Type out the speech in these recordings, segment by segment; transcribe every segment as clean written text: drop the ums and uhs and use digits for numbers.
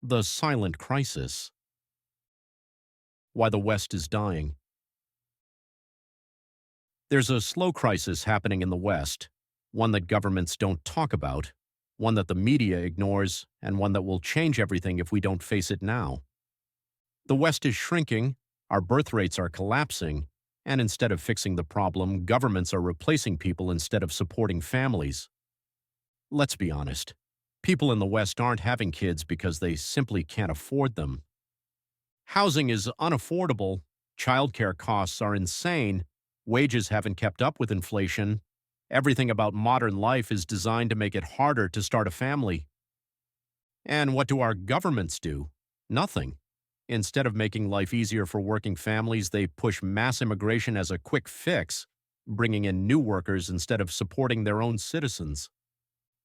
The silent crisis. Why the West is dying. There's a slow crisis happening in the West, one that governments don't talk about, one that the media ignores, and one that will change everything if we don't face it now. The West is shrinking, our birth rates are collapsing, and instead of fixing the problem, governments are replacing people instead of supporting families. Let's be honest. People in the West aren't having kids because they simply can't afford them. Housing is unaffordable, childcare costs are insane, wages haven't kept up with inflation, everything about modern life is designed to make it harder to start a family. And what do our governments do? Nothing. Instead of making life easier for working families, they push mass immigration as a quick fix, bringing in new workers instead of supporting their own citizens.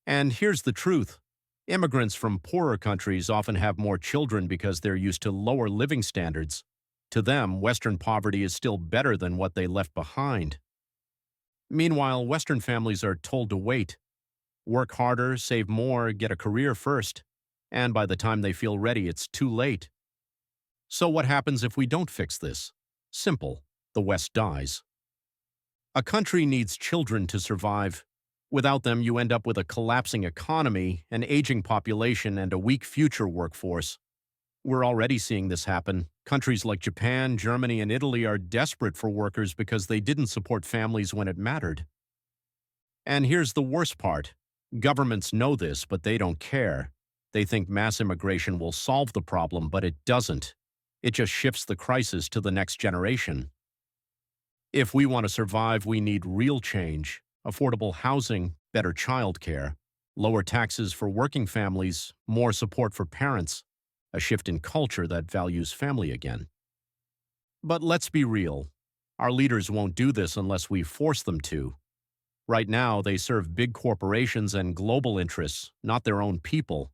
And here's the truth. Immigrants from poorer countries often have more children because they're used to lower living standards. To them, Western poverty is still better than what they left behind. Meanwhile, Western families are told to wait, work harder, save more, get a career first, and by the time they feel ready, it's too late. So what happens if we don't fix this? Simple. The West dies. A country needs children to survive. Without them, you end up with a collapsing economy, an aging population, and a weak future workforce. We're already seeing this happen. Countries like Japan, Germany, and Italy are desperate for workers because they didn't support families when it mattered. And here's the worst part. Governments know this, but they don't care. They think mass immigration will solve the problem, but it doesn't. It just shifts the crisis to the next generation. If we want to survive, we need real change. Affordable housing, better childcare, lower taxes for working families, more support for parents, a shift in culture that values family again. But let's be real. Our leaders won't do this unless we force them to. Right now, they serve big corporations and global interests, not their own people.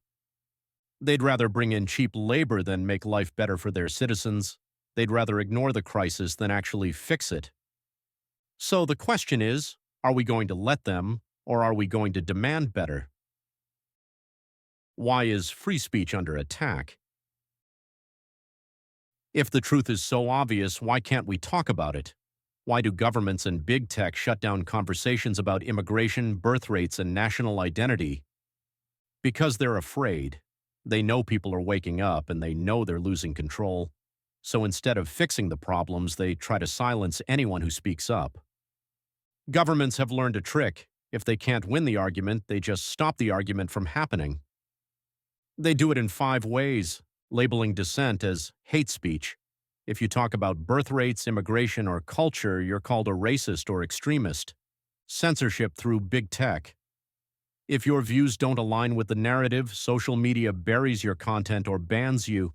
They'd rather bring in cheap labor than make life better for their citizens. They'd rather ignore the crisis than actually fix it. So the question is, are we going to let them, or are we going to demand better? Why is free speech under attack? If the truth is so obvious, why can't we talk about it? Why do governments and big tech shut down conversations about immigration, birth rates, and national identity? Because they're afraid. They know people are waking up, and they know they're losing control. So instead of fixing the problems, they try to silence anyone who speaks up. Governments have learned a trick. If they can't win the argument, they just stop the argument from happening. They do it in 5 ways, labeling dissent as hate speech. If you talk about birth rates, immigration, or culture, you're called a racist or extremist. Censorship through big tech. If your views don't align with the narrative, social media buries your content or bans you.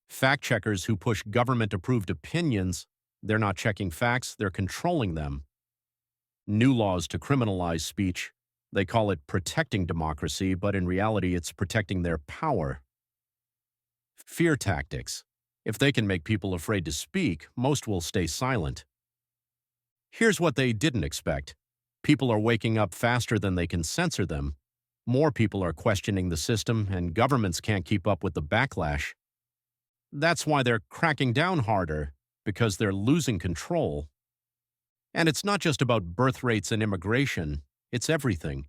Fact-checkers who push government-approved opinions, they're not checking facts, they're controlling them. New laws to criminalize speech. They call it protecting democracy, but in reality it's protecting their power. Fear tactics. If they can make people afraid to speak, most will stay silent. Here's what they didn't expect. People are waking up faster than they can censor them. More people are questioning the system, and governments can't keep up with the backlash. That's why they're cracking down harder, because they're losing control. And it's not just about birth rates and immigration, it's everything.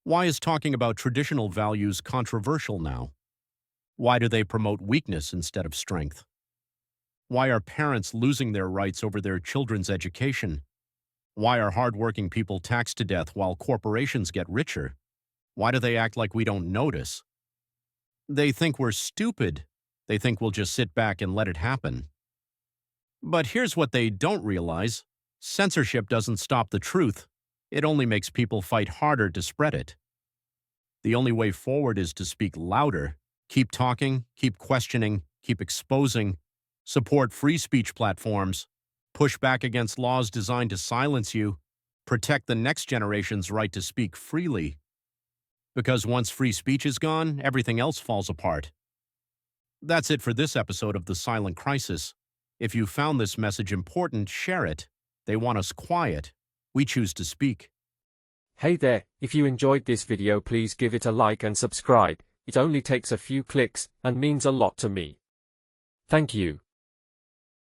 Why is talking about traditional values controversial now? Why do they promote weakness instead of strength? Why are parents losing their rights over their children's education? Why are hardworking people taxed to death while corporations get richer? Why do they act like we don't notice? They think we're stupid. They think we'll just sit back and let it happen. But here's what they don't realize. Censorship doesn't stop the truth. It only makes people fight harder to spread it. The only way forward is to speak louder, keep talking, keep questioning, keep exposing, support free speech platforms, push back against laws designed to silence you, protect the next generation's right to speak freely. Because once free speech is gone, everything else falls apart. That's it for this episode of The Silent Crisis. If you found this message important, share it. They want us quiet. We choose to speak. Hey there, if you enjoyed this video, please give it a like and subscribe. It only takes a few clicks and means a lot to me. Thank you.